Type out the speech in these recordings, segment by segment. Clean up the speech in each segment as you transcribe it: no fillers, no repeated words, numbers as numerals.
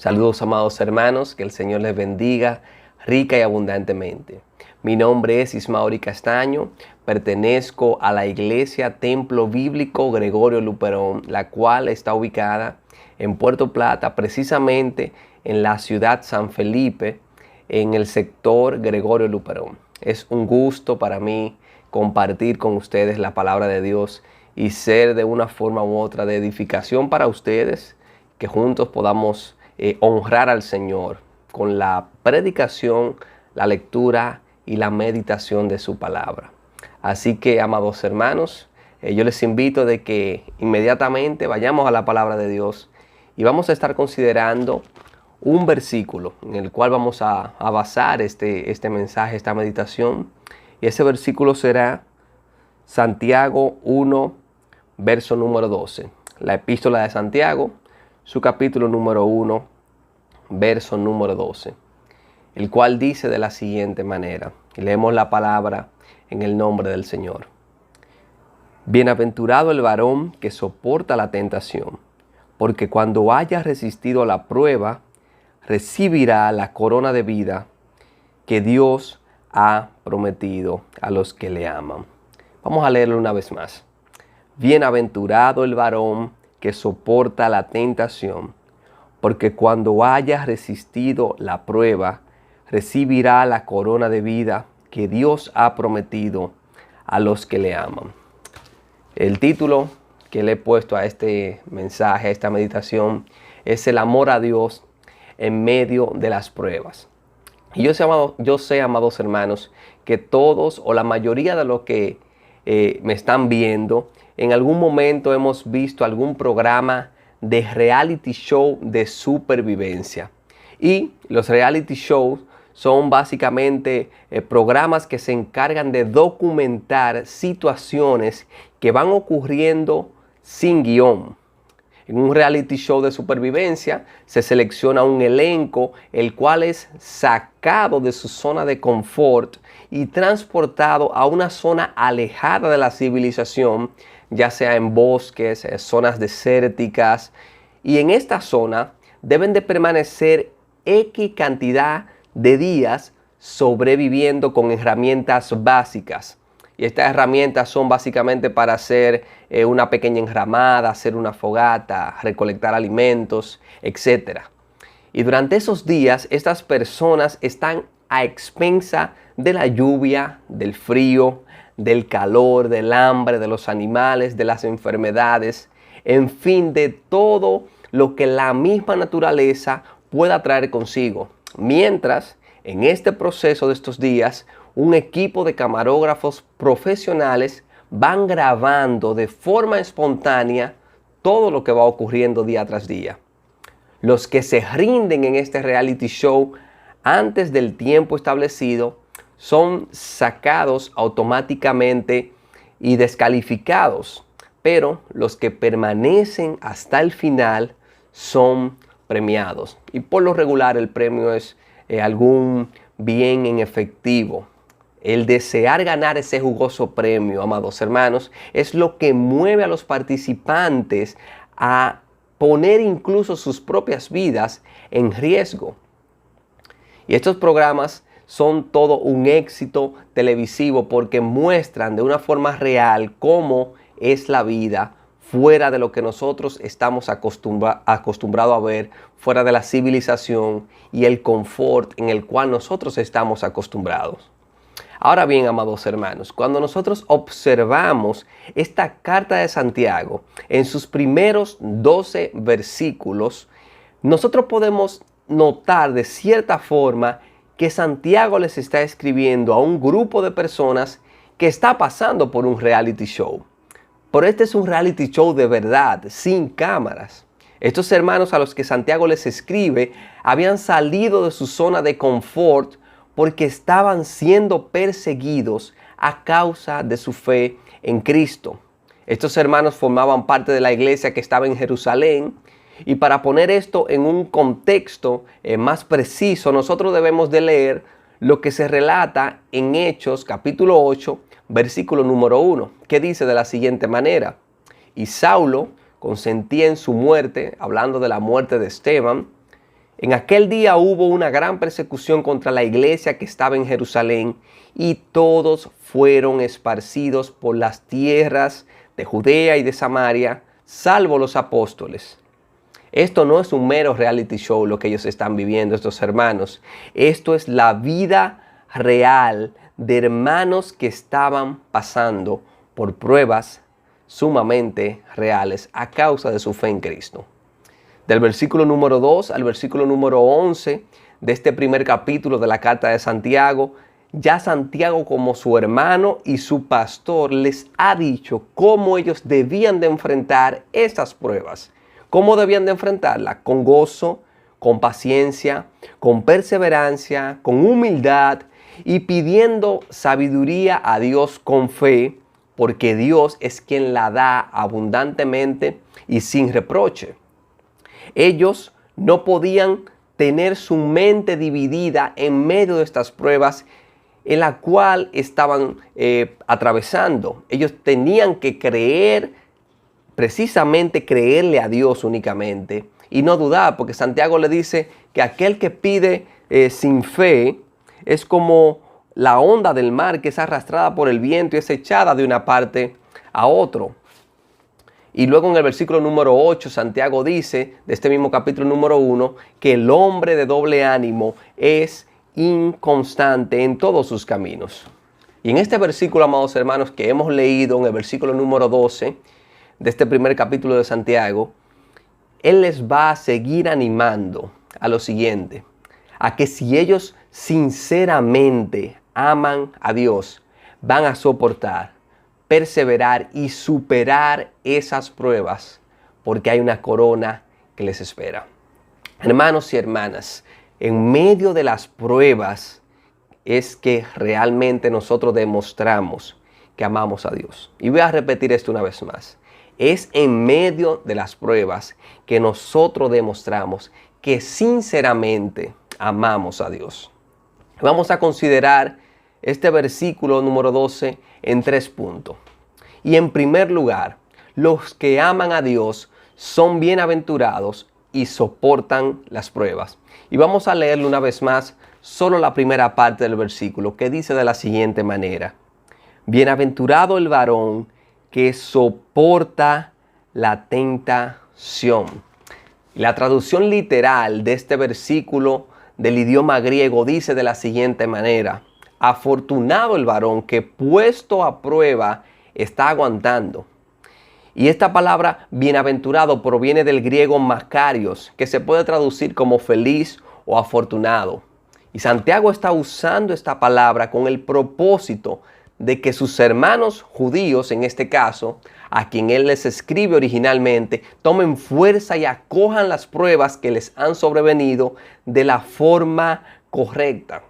Saludos, amados hermanos, que el Señor les bendiga rica y abundantemente. Mi nombre es Ismauri Castaño, pertenezco a la Iglesia Templo Bíblico Gregorio Luperón, la cual está ubicada en Puerto Plata, precisamente en la ciudad San Felipe, en el sector Gregorio Luperón. Es un gusto para mí compartir con ustedes la palabra de Dios y ser de una forma u otra de edificación para ustedes, que juntos podamos honrar al Señor con la predicación, la lectura y la meditación de su palabra. Así que, amados hermanos, yo les invito de que inmediatamente vayamos a la palabra de Dios y vamos a estar considerando un versículo en el cual vamos a basar este mensaje, esta meditación. Y ese versículo será Santiago 1, verso número 12. La epístola de Santiago, su capítulo número 1, verso número 12. El cual dice de la siguiente manera. Y leemos la palabra en el nombre del Señor. Bienaventurado el varón que soporta la tentación, porque cuando haya resistido la prueba, recibirá la corona de vida que Dios ha prometido a los que le aman. Vamos a leerlo una vez más. Bienaventurado el varón que soporta la tentación, porque cuando haya resistido la prueba, recibirá la corona de vida que Dios ha prometido a los que le aman. El título que le he puesto a este mensaje, a esta meditación, es el amor a Dios en medio de las pruebas. Y yo sé, amados hermanos, que todos o la mayoría de los que me están viendo, en algún momento hemos visto algún programa de reality show de supervivencia. Y los reality shows son básicamente programas que se encargan de documentar situaciones que van ocurriendo sin guión. En un reality show de supervivencia se selecciona un elenco, el cual es sacado de su zona de confort y transportado a una zona alejada de la civilización, ya sea en bosques, zonas desérticas. Y en esta zona deben de permanecer X cantidad de días sobreviviendo con herramientas básicas. Y estas herramientas son básicamente para hacer una pequeña enramada, hacer una fogata, recolectar alimentos, etc. Y durante esos días, estas personas están a expensa de la lluvia, del frío, del calor, del hambre, de los animales, de las enfermedades, en fin, de todo lo que la misma naturaleza pueda traer consigo. Mientras, en este proceso de estos días, un equipo de camarógrafos profesionales van grabando de forma espontánea todo lo que va ocurriendo día tras día. Los que se rinden en este reality show antes del tiempo establecido son sacados automáticamente y descalificados, pero los que permanecen hasta el final son premiados. Y por lo regular el premio es algún bien en efectivo. El desear ganar ese jugoso premio, amados hermanos, es lo que mueve a los participantes a poner incluso sus propias vidas en riesgo. Y estos programas son todo un éxito televisivo porque muestran de una forma real cómo es la vida fuera de lo que nosotros estamos acostumbrados a ver, fuera de la civilización y el confort en el cual nosotros estamos acostumbrados. Ahora bien, amados hermanos, cuando nosotros observamos esta carta de Santiago en sus primeros 12 versículos, nosotros podemos notar de cierta forma que Santiago les está escribiendo a un grupo de personas que está pasando por un reality show. Pero este es un reality show de verdad, sin cámaras. Estos hermanos a los que Santiago les escribe habían salido de su zona de confort porque estaban siendo perseguidos a causa de su fe en Cristo. Estos hermanos formaban parte de la iglesia que estaba en Jerusalén. Y para poner esto en un contexto más preciso, nosotros debemos de leer lo que se relata en Hechos capítulo 8, versículo número 1, que dice de la siguiente manera: y Saulo consentía en su muerte, hablando de la muerte de Esteban, En aquel día hubo una gran persecución contra la iglesia que estaba en Jerusalén y todos fueron esparcidos por las tierras de Judea y de Samaria, salvo los apóstoles. Esto no es un mero reality show lo que ellos están viviendo, estos hermanos. Esto es la vida real de hermanos que estaban pasando por pruebas sumamente reales a causa de su fe en Cristo. Del versículo número 2 al versículo número 11 de este primer capítulo de la carta de Santiago, ya Santiago como su hermano y su pastor les ha dicho cómo ellos debían de enfrentar estas pruebas. ¿Cómo debían de enfrentarla? Con gozo, con paciencia, con perseverancia, con humildad y pidiendo sabiduría a Dios con fe, porque Dios es quien la da abundantemente y sin reproche. Ellos no podían tener su mente dividida en medio de estas pruebas en la cual estaban atravesando. Ellos tenían que creer, precisamente creerle a Dios únicamente y no dudar, porque Santiago le dice que aquel que pide sin fe es como la onda del mar que es arrastrada por el viento y es echada de una parte a otro. Y luego en el versículo número 8, Santiago dice, de este mismo capítulo número 1, que el hombre de doble ánimo es inconstante en todos sus caminos. Y en este versículo, amados hermanos, que hemos leído en el versículo número 12 de este primer capítulo de Santiago, él les va a seguir animando a lo siguiente, a que si ellos sinceramente aman a Dios, van a soportar, perseverar y superar esas pruebas, porque hay una corona que les espera. Hermanos y hermanas, en medio de las pruebas es que realmente nosotros demostramos que amamos a Dios. Y voy a repetir esto una vez más. Es en medio de las pruebas que nosotros demostramos que sinceramente amamos a Dios. Vamos a considerar este versículo número 12 en 3 puntos. Y en primer lugar, los que aman a Dios son bienaventurados y soportan las pruebas. Y vamos a leerlo una vez más, solo la primera parte del versículo, que dice de la siguiente manera: bienaventurado el varón que soporta la tentación. La traducción literal de este versículo del idioma griego dice de la siguiente manera: afortunado el varón que puesto a prueba está aguantando. Y esta palabra bienaventurado proviene del griego makarios, que se puede traducir como feliz o afortunado. Y Santiago está usando esta palabra con el propósito de que sus hermanos judíos, en este caso, a quien él les escribe originalmente, tomen fuerza y acojan las pruebas que les han sobrevenido de la forma correcta.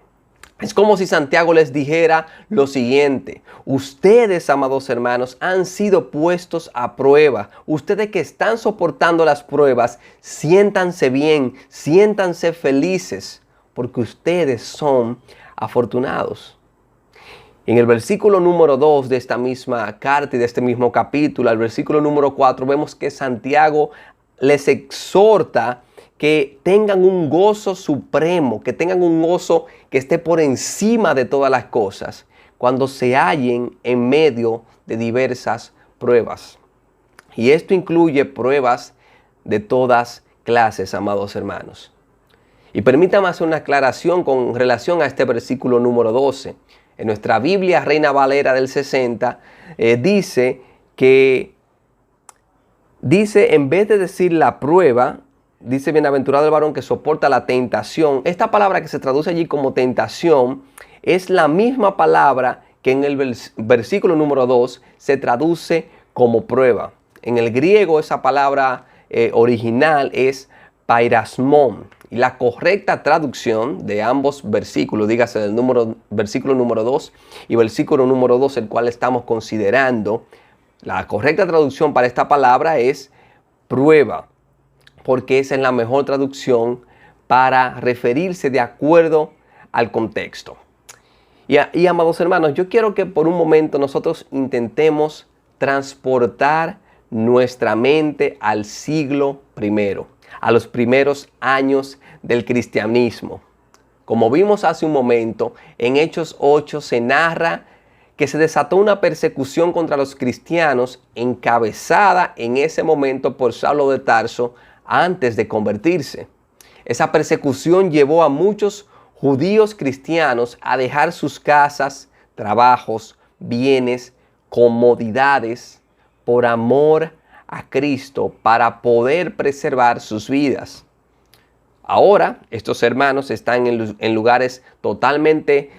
Es como si Santiago les dijera lo siguiente: ustedes, amados hermanos, han sido puestos a prueba. Ustedes que están soportando las pruebas, siéntanse bien, siéntanse felices, porque ustedes son afortunados. En el versículo número 2 de esta misma carta y de este mismo capítulo, al versículo número 4, vemos que Santiago les exhorta que tengan un gozo supremo, que tengan un gozo que esté por encima de todas las cosas, cuando se hallen en medio de diversas pruebas. Y esto incluye pruebas de todas clases, amados hermanos. Y permítame hacer una aclaración con relación a este versículo número 12. En nuestra Biblia Reina Valera del 60 dice, en vez de decir la prueba, dice bienaventurado el varón que soporta la tentación. Esta palabra que se traduce allí como tentación es la misma palabra que en el versículo número 2 se traduce como prueba. En el griego esa palabra original es pairasmón. Y la correcta traducción de ambos versículos, dígase del versículo número 2 y versículo número 2, el cual estamos considerando, la correcta traducción para esta palabra es prueba, porque esa es la mejor traducción para referirse de acuerdo al contexto. Y amados hermanos, yo quiero que por un momento nosotros intentemos transportar nuestra mente al siglo I, a los primeros años del cristianismo. Como vimos hace un momento, en Hechos 8 se narra que se desató una persecución contra los cristianos encabezada en ese momento por Saulo de Tarso antes de convertirse. Esa persecución llevó a muchos judíos cristianos a dejar sus casas, trabajos, bienes, comodidades por amor a Cristo para poder preservar sus vidas. Ahora, estos hermanos están en lugares totalmente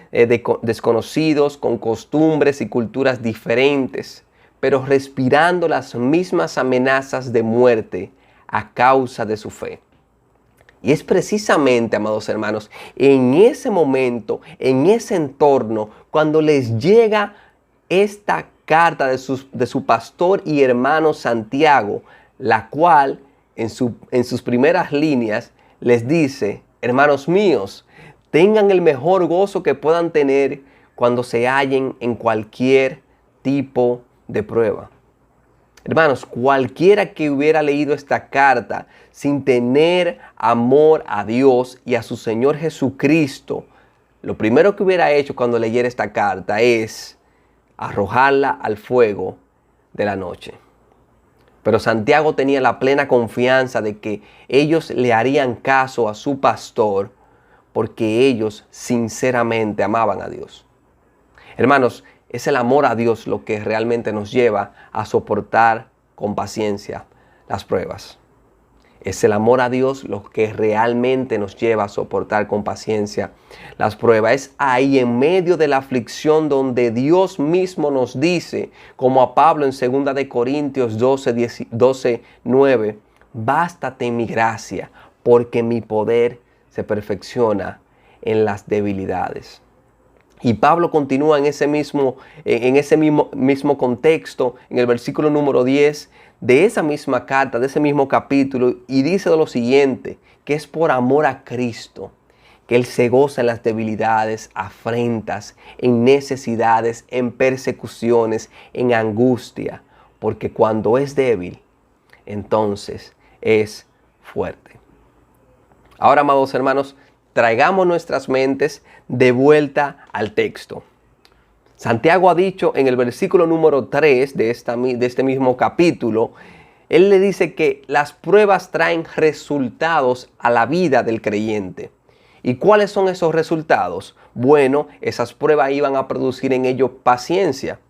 desconocidos, con costumbres y culturas diferentes, pero respirando las mismas amenazas de muerte a causa de su fe. Y es precisamente, amados hermanos, en ese momento, en ese entorno, cuando les llega esta carta de su pastor y hermano Santiago, la cual en sus primeras líneas les dice: hermanos míos, tengan el mejor gozo que puedan tener cuando se hallen en cualquier tipo de prueba. Hermanos, cualquiera que hubiera leído esta carta sin tener amor a Dios y a su Señor Jesucristo, lo primero que hubiera hecho cuando leyera esta carta es arrojarla al fuego de la noche. Pero Santiago tenía la plena confianza de que ellos le harían caso a su pastor porque ellos sinceramente amaban a Dios. Hermanos, es el amor a Dios lo que realmente nos lleva a soportar con paciencia las pruebas. Es el amor a Dios lo que realmente nos lleva a soportar con paciencia las pruebas. Es ahí en medio de la aflicción donde Dios mismo nos dice, como a Pablo en 2 de Corintios 12:9, bástate mi gracia, porque mi poder se perfecciona en las debilidades. Y Pablo continúa en ese mismo contexto, en el versículo número 10 de esa misma carta, de ese mismo capítulo, y dice lo siguiente, que es por amor a Cristo, que Él se goza en las debilidades, afrentas, en necesidades, en persecuciones, en angustia, porque cuando es débil, entonces es fuerte. Ahora, amados hermanos, traigamos nuestras mentes de vuelta al texto. Santiago ha dicho en el versículo número 3 de este mismo capítulo, él le dice que las pruebas traen resultados a la vida del creyente. ¿Y cuáles son esos resultados? Bueno, esas pruebas iban a producir en ellos paciencia.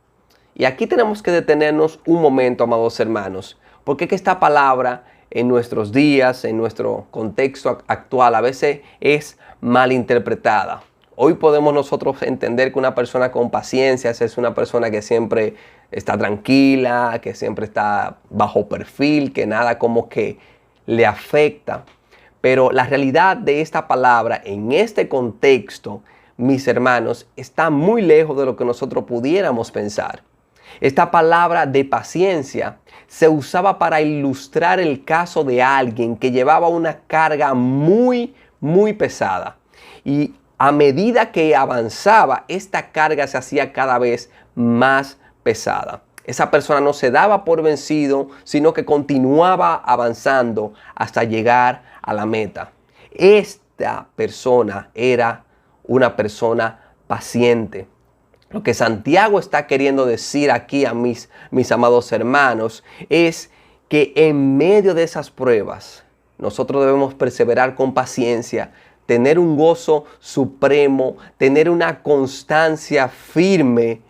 Y aquí tenemos que detenernos un momento, amados hermanos, porque es que esta palabra en nuestros días, en nuestro contexto actual, a veces es malinterpretada. Hoy podemos nosotros entender que una persona con paciencia es una persona que siempre está tranquila, que siempre está bajo perfil, que nada como que le afecta. Pero la realidad de esta palabra en este contexto, mis hermanos, está muy lejos de lo que nosotros pudiéramos pensar. Esta palabra de paciencia se usaba para ilustrar el caso de alguien que llevaba una carga muy pesada. Y a medida que avanzaba, esta carga se hacía cada vez más pesada. Esa persona no se daba por vencido, sino que continuaba avanzando hasta llegar a la meta. Esta persona era una persona paciente. Lo que Santiago está queriendo decir aquí a mis amados hermanos es que en medio de esas pruebas nosotros debemos perseverar con paciencia, tener un gozo supremo, tener una constancia firme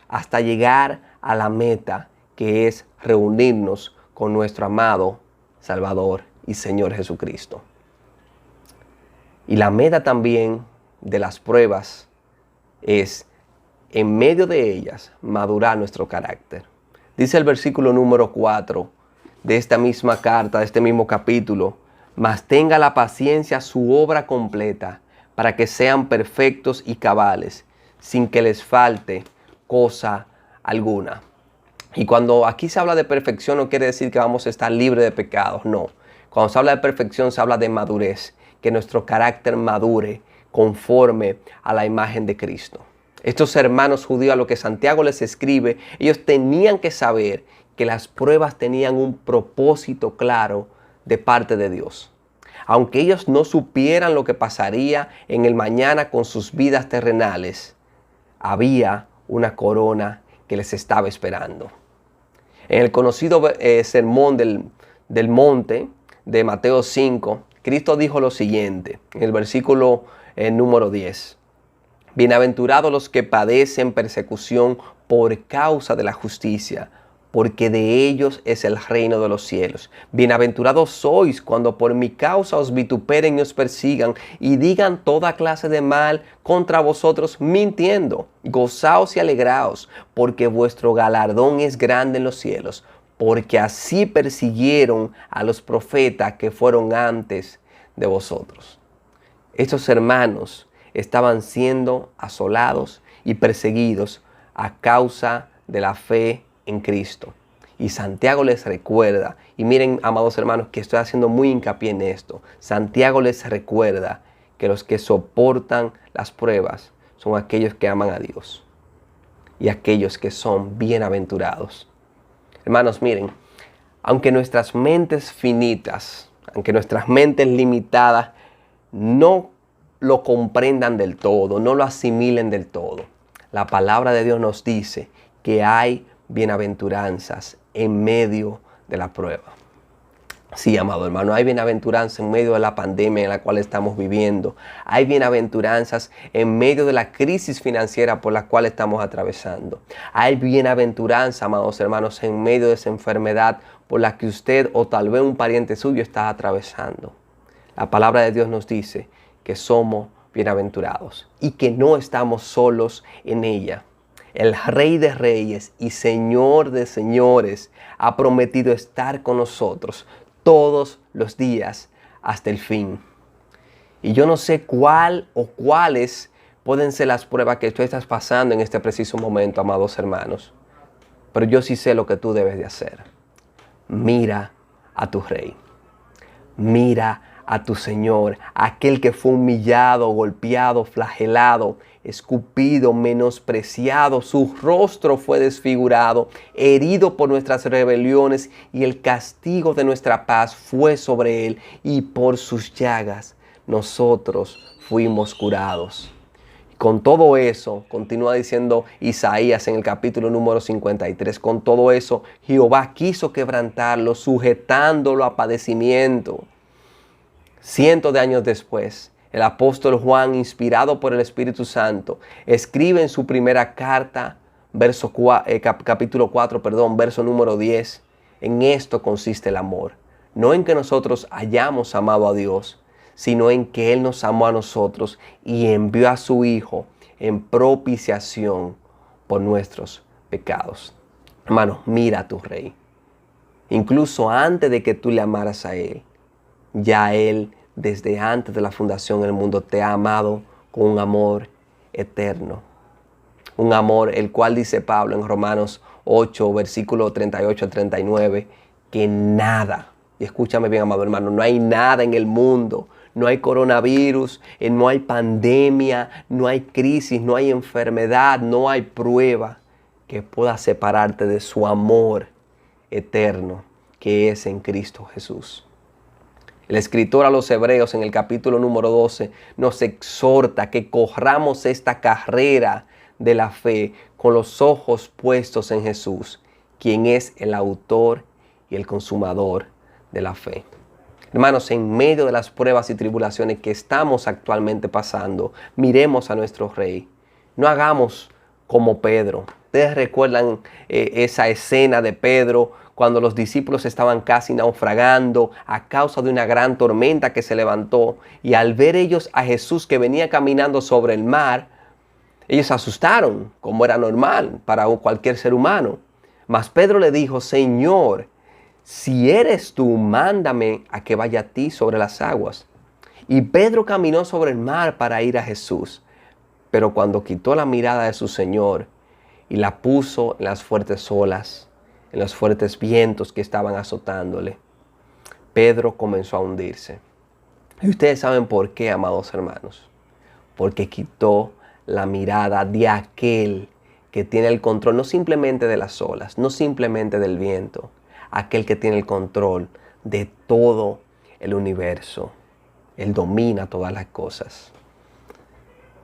hasta llegar a la meta, que es reunirnos con nuestro amado Salvador y Señor Jesucristo. Y la meta también de las pruebas es, en medio de ellas, madurar nuestro carácter. Dice el versículo número 4 de esta misma carta, de este mismo capítulo: mas tenga la paciencia su obra completa, para que sean perfectos y cabales, sin que les falte cosa alguna. Y cuando aquí se habla de perfección, no quiere decir que vamos a estar libres de pecados, no. Cuando se habla de perfección, se habla de madurez, que nuestro carácter madure conforme a la imagen de Cristo. Estos hermanos judíos, a lo que Santiago les escribe, ellos tenían que saber que las pruebas tenían un propósito claro de parte de Dios. Aunque ellos no supieran lo que pasaría en el mañana con sus vidas terrenales, había una corona que les estaba esperando. En el conocido sermón del monte de Mateo 5, Cristo dijo lo siguiente, en el versículo número 10. Bienaventurados los que padecen persecución por causa de la justicia, porque de ellos es el reino de los cielos. Bienaventurados sois cuando por mi causa os vituperen y os persigan y digan toda clase de mal contra vosotros mintiendo. Gozaos y alegraos, porque vuestro galardón es grande en los cielos, porque así persiguieron a los profetas que fueron antes de vosotros. Estos hermanos estaban siendo asolados y perseguidos a causa de la fe en Cristo. Y Santiago les recuerda, y miren, amados hermanos, que estoy haciendo muy hincapié en esto. Santiago les recuerda que los que soportan las pruebas son aquellos que aman a Dios y aquellos que son bienaventurados. Hermanos, miren, aunque nuestras mentes finitas, aunque nuestras mentes limitadas no lo comprendan del todo, no lo asimilen del todo, la palabra de Dios nos dice que hay bienaventuranzas en medio de la prueba. Sí, amado hermano, hay bienaventuranza en medio de la pandemia en la cual estamos viviendo. Hay bienaventuranzas en medio de la crisis financiera por la cual estamos atravesando. Hay bienaventuranza, amados hermanos, en medio de esa enfermedad por la que usted o tal vez un pariente suyo está atravesando. La palabra de Dios nos dice que somos bienaventurados y que no estamos solos en ella. El Rey de Reyes y Señor de Señores ha prometido estar con nosotros todos los días hasta el fin. Y yo no sé cuál o cuáles pueden ser las pruebas que tú estás pasando en este preciso momento, amados hermanos. Pero yo sí sé lo que tú debes de hacer. Mira a tu Rey. Mira a tu Señor, aquel que fue humillado, golpeado, flagelado, escupido, menospreciado, su rostro fue desfigurado, herido por nuestras rebeliones, y el castigo de nuestra paz fue sobre él, y por sus llagas nosotros fuimos curados. Con todo eso, continúa diciendo Isaías en el capítulo número 53, con todo eso Jehová quiso quebrantarlo, sujetándolo a padecimiento. Cientos de años después, el apóstol Juan, inspirado por el Espíritu Santo, escribe en su primera carta, capítulo 4, verso número 10, en esto consiste el amor, no en que nosotros hayamos amado a Dios, sino en que Él nos amó a nosotros y envió a su Hijo en propiciación por nuestros pecados. Hermanos, mira a tu Rey. Incluso antes de que tú le amaras a Él, ya Él, desde antes de la fundación del mundo, te ha amado con un amor eterno. Un amor el cual dice Pablo en Romanos 8, versículo 38 al 39, que nada, y escúchame bien, amado hermano, no hay nada en el mundo, no hay coronavirus, no hay pandemia, no hay crisis, no hay enfermedad, no hay prueba que pueda separarte de su amor eterno que es en Cristo Jesús. El escritor a los Hebreos en el capítulo número 12 nos exhorta que corramos esta carrera de la fe con los ojos puestos en Jesús, quien es el autor y el consumador de la fe. Hermanos, en medio de las pruebas y tribulaciones que estamos actualmente pasando, miremos a nuestro Rey. No hagamos como Pedro. Ustedes recuerdan esa escena de Pedro cuando los discípulos estaban casi naufragando a causa de una gran tormenta que se levantó, y al ver ellos a Jesús que venía caminando sobre el mar, ellos se asustaron, como era normal para cualquier ser humano. Mas Pedro le dijo: Señor, si eres tú, mándame a que vaya a ti sobre las aguas. Y Pedro caminó sobre el mar para ir a Jesús. Pero cuando quitó la mirada de su Señor y la puso en las fuertes olas, en los fuertes vientos que estaban azotándole, Pedro comenzó a hundirse. Y ustedes saben por qué, amados hermanos. Porque quitó la mirada de aquel que tiene el control no simplemente de las olas, no simplemente del viento, aquel que tiene el control de todo el universo. Él domina todas las cosas.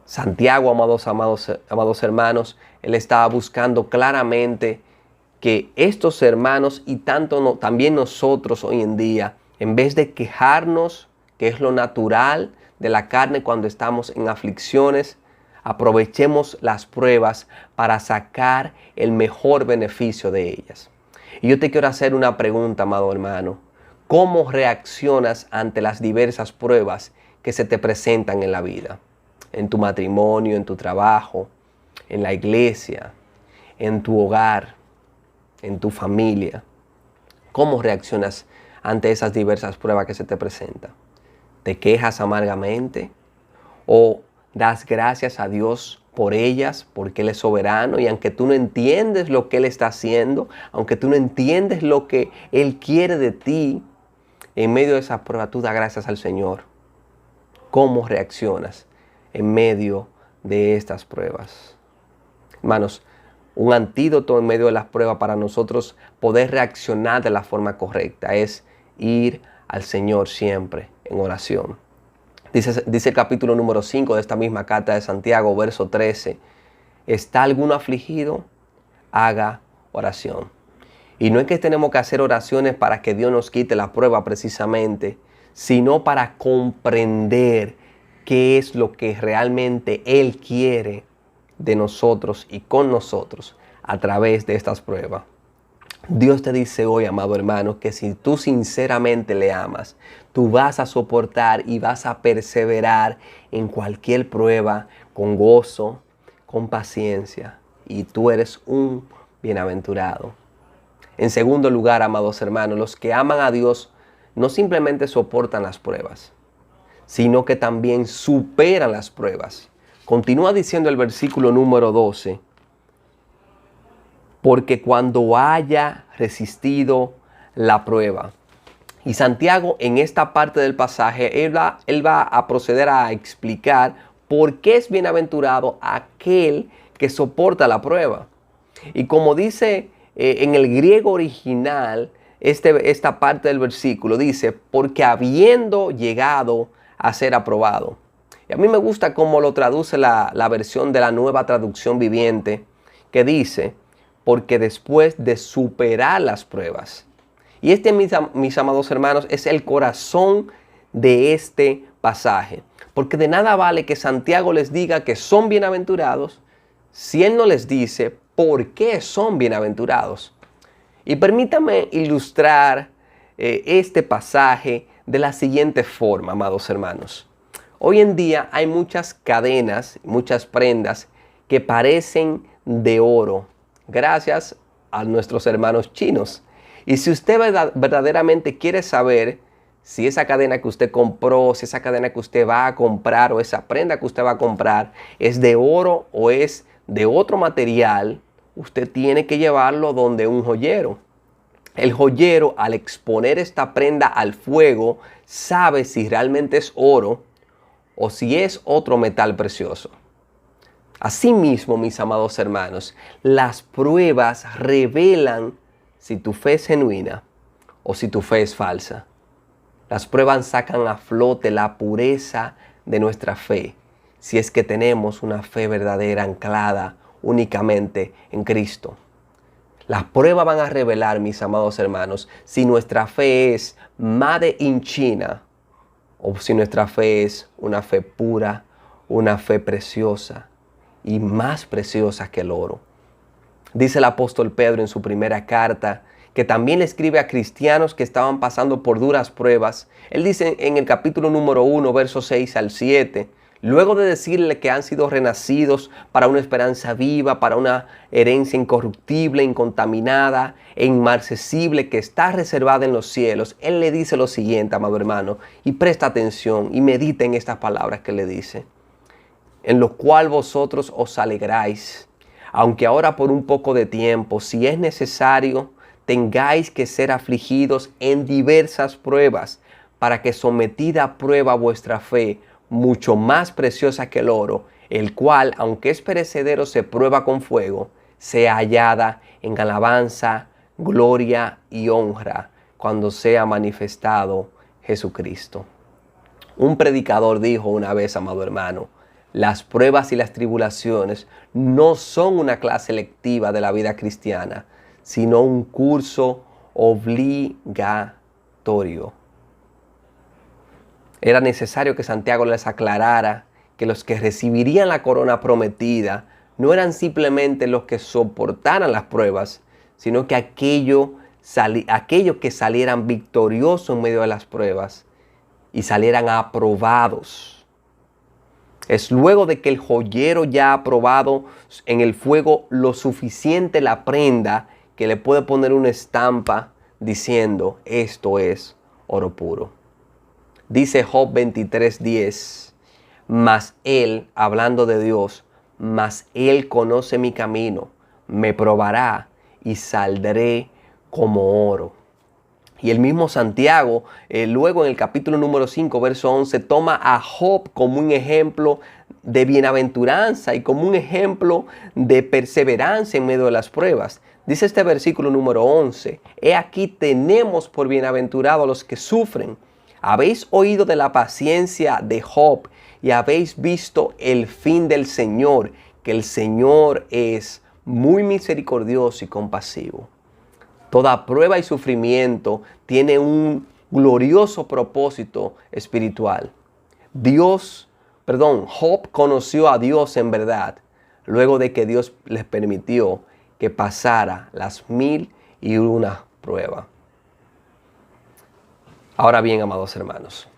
Santiago, amados hermanos, él estaba buscando claramente que estos hermanos y también nosotros hoy en día, en vez de quejarnos, que es lo natural de la carne cuando estamos en aflicciones, aprovechemos las pruebas para sacar el mejor beneficio de ellas. Y yo te quiero hacer una pregunta, amado hermano. ¿Cómo reaccionas ante las diversas pruebas que se te presentan en la vida? En tu matrimonio, en tu trabajo, en la iglesia, en tu hogar, en tu familia. ¿Cómo reaccionas ante esas diversas pruebas que se te presentan? ¿Te quejas amargamente? ¿O das gracias a Dios por ellas, porque Él es soberano? Y aunque tú no entiendes lo que Él está haciendo, aunque tú no entiendes lo que Él quiere de ti, en medio de esa prueba tú das gracias al Señor. ¿Cómo reaccionas en medio de estas pruebas? Hermanos, un antídoto en medio de las pruebas para nosotros poder reaccionar de la forma correcta es ir al Señor siempre en oración. Dice el capítulo número 5 de esta misma carta de Santiago, verso 13. ¿Está alguno afligido? Haga oración. Y no es que tenemos que hacer oraciones para que Dios nos quite la prueba precisamente, sino para comprender qué es lo que realmente Él quiere de nosotros y con nosotros a través de estas pruebas. Dios te dice hoy, amado hermano, que si tú sinceramente le amas, tú vas a soportar y vas a perseverar en cualquier prueba con gozo, con paciencia, y tú eres un bienaventurado. En segundo lugar, amados hermanos, los que aman a Dios no simplemente soportan las pruebas, sino que también superan las pruebas. Continúa diciendo el versículo número 12. Porque cuando haya resistido la prueba. Y Santiago en esta parte del pasaje, él va a proceder a explicar por qué es bienaventurado aquel que soporta la prueba. Y como dice en el griego original, esta parte del versículo dice, porque habiendo llegado a ser aprobado. Y a mí me gusta cómo lo traduce la versión de la Nueva Traducción Viviente, que dice, porque después de superar las pruebas. Y mis amados hermanos, es el corazón de este pasaje. Porque de nada vale que Santiago les diga que son bienaventurados si él no les dice por qué son bienaventurados. Y permítame ilustrar este pasaje de la siguiente forma, amados hermanos. Hoy en día hay muchas cadenas, muchas prendas que parecen de oro, gracias a nuestros hermanos chinos. Y si usted verdaderamente quiere saber si esa cadena que usted compró, si esa cadena que usted va a comprar o esa prenda que usted va a comprar es de oro o es de otro material, usted tiene que llevarlo donde un joyero. El joyero, al exponer esta prenda al fuego, sabe si realmente es oro o si es otro metal precioso. Asimismo, mis amados hermanos, las pruebas revelan si tu fe es genuina o si tu fe es falsa. Las pruebas sacan a flote la pureza de nuestra fe, si es que tenemos una fe verdadera anclada únicamente en Cristo. Las pruebas van a revelar, mis amados hermanos, si nuestra fe es made in China o si nuestra fe es una fe pura, una fe preciosa y más preciosa que el oro. Dice el apóstol Pedro en su primera carta, que también le escribe a cristianos que estaban pasando por duras pruebas. Él dice en el capítulo número 1, versos 6 al 7, luego de decirle que han sido renacidos para una esperanza viva, para una herencia incorruptible, incontaminada e inmarcesible que está reservada en los cielos, él le dice lo siguiente, amado hermano, y presta atención y medita en estas palabras que le dice. En lo cual vosotros os alegráis, aunque ahora por un poco de tiempo, si es necesario, tengáis que ser afligidos en diversas pruebas, para que sometida a prueba vuestra fe, mucho más preciosa que el oro, el cual, aunque es perecedero, se prueba con fuego, sea hallada en alabanza, gloria y honra cuando sea manifestado Jesucristo. Un predicador dijo una vez, amado hermano, las pruebas y las tribulaciones no son una clase lectiva de la vida cristiana, sino un curso obligatorio. Era necesario que Santiago les aclarara que los que recibirían la corona prometida no eran simplemente los que soportaran las pruebas, sino que aquellos que salieran victoriosos en medio de las pruebas y salieran aprobados. Es luego de que el joyero ya ha probado en el fuego lo suficiente la prenda que le puede poner una estampa diciendo: esto es oro puro. Dice Job 23:10, mas él, hablando de Dios, mas él conoce mi camino, me probará y saldré como oro. Y el mismo Santiago, luego en el capítulo número 5, verso 11, toma a Job como un ejemplo de bienaventuranza y como un ejemplo de perseverancia en medio de las pruebas. Dice este versículo número 11, he aquí tenemos por bienaventurados a los que sufren. Habéis oído de la paciencia de Job y habéis visto el fin del Señor, que el Señor es muy misericordioso y compasivo. Toda prueba y sufrimiento tiene un glorioso propósito espiritual. Job conoció a Dios en verdad, luego de que Dios les permitió que pasara las 1001 pruebas. Ahora bien, amados hermanos,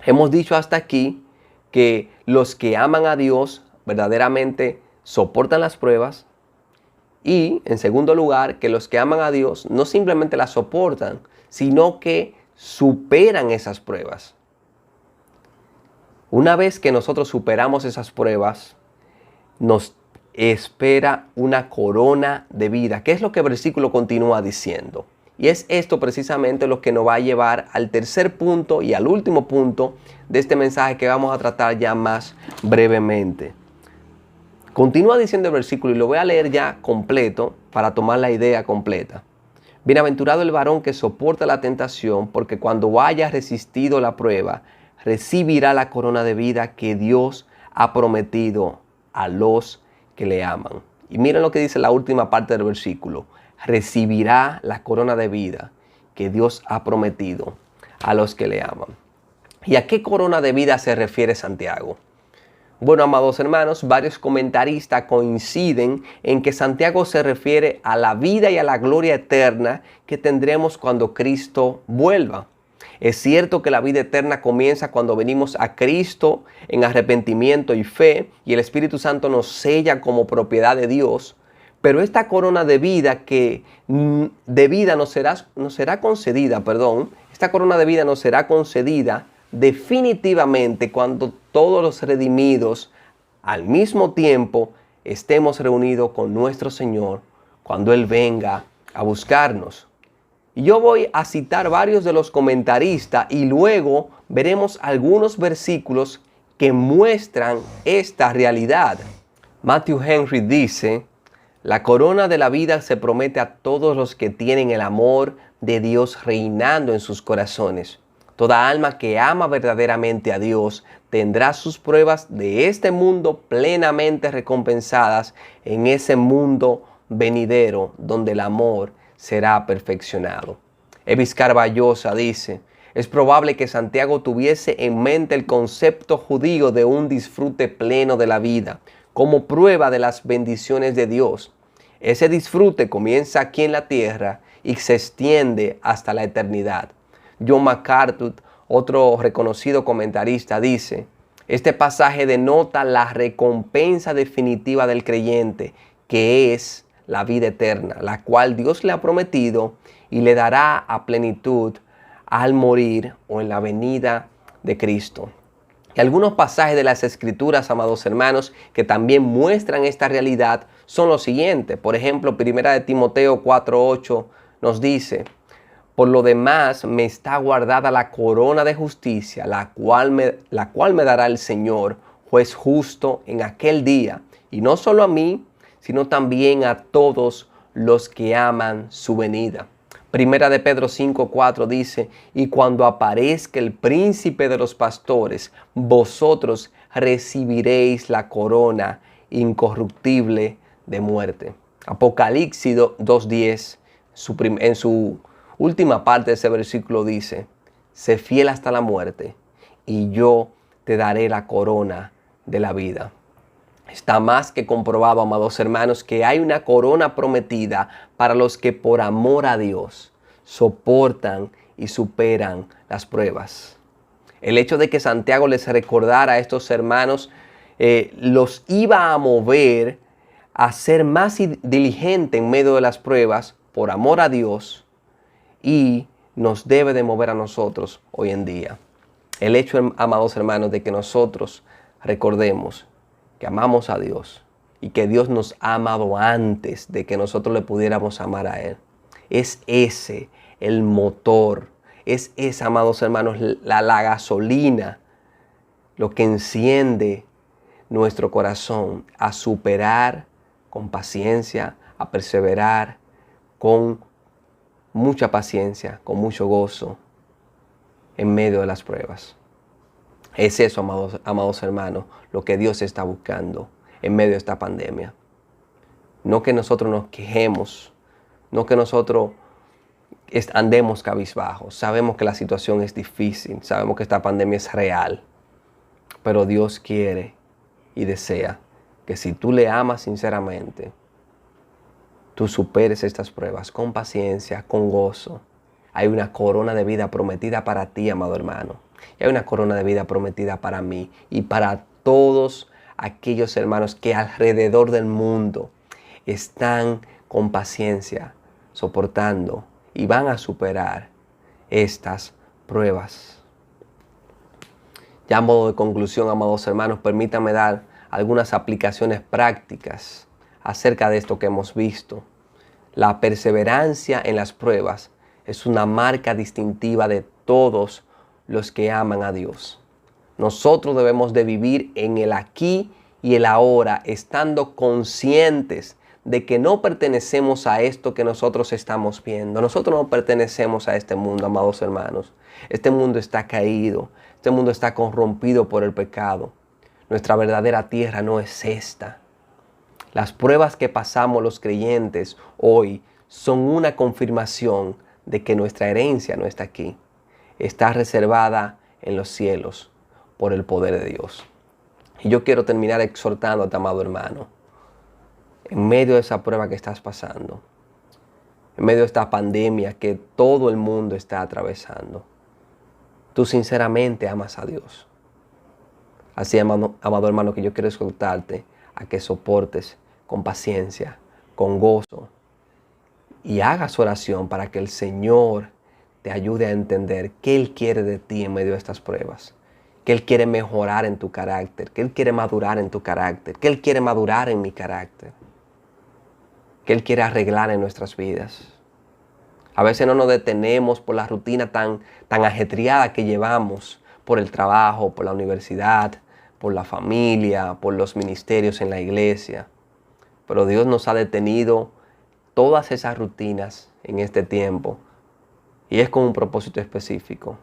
hemos dicho hasta aquí que los que aman a Dios verdaderamente soportan las pruebas. Y, en segundo lugar, que los que aman a Dios no simplemente las soportan, sino que superan esas pruebas. Una vez que nosotros superamos esas pruebas, nos espera una corona de vida. ¿Qué es lo que el versículo continúa diciendo? Y es esto precisamente lo que nos va a llevar al tercer punto y al último punto de este mensaje que vamos a tratar ya más brevemente. Continúa diciendo el versículo y lo voy a leer ya completo para tomar la idea completa. Bienaventurado el varón que soporta la tentación, porque cuando haya resistido la prueba, recibirá la corona de vida que Dios ha prometido a los que le aman. Y miren lo que dice la última parte del versículo. Recibirá la corona de vida que Dios ha prometido a los que le aman. ¿Y a qué corona de vida se refiere Santiago? Bueno, amados hermanos, varios comentaristas coinciden en que Santiago se refiere a la vida y a la gloria eterna que tendremos cuando Cristo vuelva. Es cierto que la vida eterna comienza cuando venimos a Cristo en arrepentimiento y fe y el Espíritu Santo nos sella como propiedad de Dios, pero esta corona de vida nos será concedida definitivamente cuando todos los redimidos al mismo tiempo estemos reunidos con nuestro Señor cuando Él venga a buscarnos. Y yo voy a citar varios de los comentaristas y luego veremos algunos versículos que muestran esta realidad. Matthew Henry dice: la corona de la vida se promete a todos los que tienen el amor de Dios reinando en sus corazones. Toda alma que ama verdaderamente a Dios tendrá sus pruebas de este mundo plenamente recompensadas en ese mundo venidero donde el amor será perfeccionado. Evis Carballosa dice: es probable que Santiago tuviese en mente el concepto judío de un disfrute pleno de la vida como prueba de las bendiciones de Dios. Ese disfrute comienza aquí en la tierra y se extiende hasta la eternidad. John MacArthur, otro reconocido comentarista, dice: este pasaje denota la recompensa definitiva del creyente, que es la vida eterna, la cual Dios le ha prometido y le dará a plenitud al morir o en la venida de Cristo. Y algunos pasajes de las Escrituras, amados hermanos, que también muestran esta realidad son los siguientes. Por ejemplo, 1 Timoteo 4:8 nos dice: por lo demás me está guardada la corona de justicia, la cual me dará el Señor, juez justo, en aquel día. Y no solo a mí, sino también a todos los que aman su venida. Primera de Pedro 5:4 dice, y cuando aparezca el príncipe de los pastores, vosotros recibiréis la corona incorruptible de muerte. Apocalipsis 2:10, en su última parte de ese versículo dice, sé fiel hasta la muerte y yo te daré la corona de la vida. Está más que comprobado, amados hermanos, que hay una corona prometida para los que por amor a Dios soportan y superan las pruebas. El hecho de que Santiago les recordara a estos hermanos los iba a mover a ser más diligente en medio de las pruebas por amor a Dios y nos debe de mover a nosotros hoy en día. El hecho, amados hermanos, de que nosotros recordemos que amamos a Dios y que Dios nos ha amado antes de que nosotros le pudiéramos amar a Él. Es ese el motor, es esa, amados hermanos, la gasolina, lo que enciende nuestro corazón a superar con paciencia, a perseverar con mucha paciencia, con mucho gozo en medio de las pruebas. Es eso, amados hermanos, lo que Dios está buscando en medio de esta pandemia. No que nosotros nos quejemos, no que nosotros andemos cabizbajos. Sabemos que la situación es difícil, sabemos que esta pandemia es real, pero Dios quiere y desea que si tú le amas sinceramente, tú superes estas pruebas con paciencia, con gozo. Hay una corona de vida prometida para ti, amado hermano. Y hay una corona de vida prometida para mí y para todos aquellos hermanos que alrededor del mundo están con paciencia, soportando y van a superar estas pruebas. Ya a modo de conclusión, amados hermanos, permítanme dar algunas aplicaciones prácticas acerca de esto que hemos visto. La perseverancia en las pruebas es una marca distintiva de todos los que aman a Dios. Nosotros debemos de vivir en el aquí y el ahora, estando conscientes de que no pertenecemos a esto que nosotros estamos viendo. Nosotros no pertenecemos a este mundo, amados hermanos. Este mundo está caído, este mundo está corrompido por el pecado. Nuestra verdadera tierra no es esta. Las pruebas que pasamos los creyentes hoy son una confirmación de que nuestra herencia no está aquí. Está reservada en los cielos por el poder de Dios. Y yo quiero terminar exhortándote, amado hermano, en medio de esa prueba que estás pasando, en medio de esta pandemia que todo el mundo está atravesando, tú sinceramente amas a Dios. Así, amado hermano, que yo quiero exhortarte a que soportes con paciencia, con gozo, y hagas oración para que el Señor te ayude a entender qué Él quiere de ti en medio de estas pruebas. Que Él quiere mejorar en tu carácter, que Él quiere madurar en tu carácter, que Él quiere madurar en mi carácter, que Él quiere arreglar en nuestras vidas. A veces no nos detenemos por la rutina tan ajetreada que llevamos, por el trabajo, por la universidad, por la familia, por los ministerios en la iglesia. Pero Dios nos ha detenido todas esas rutinas en este tiempo y es con un propósito específico.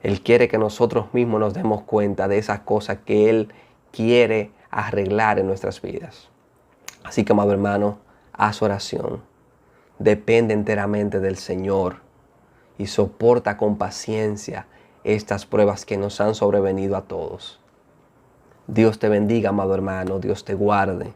Él quiere que nosotros mismos nos demos cuenta de esas cosas que Él quiere arreglar en nuestras vidas. Así que, amado hermano, haz oración. Depende enteramente del Señor y soporta con paciencia estas pruebas que nos han sobrevenido a todos. Dios te bendiga, amado hermano. Dios te guarde.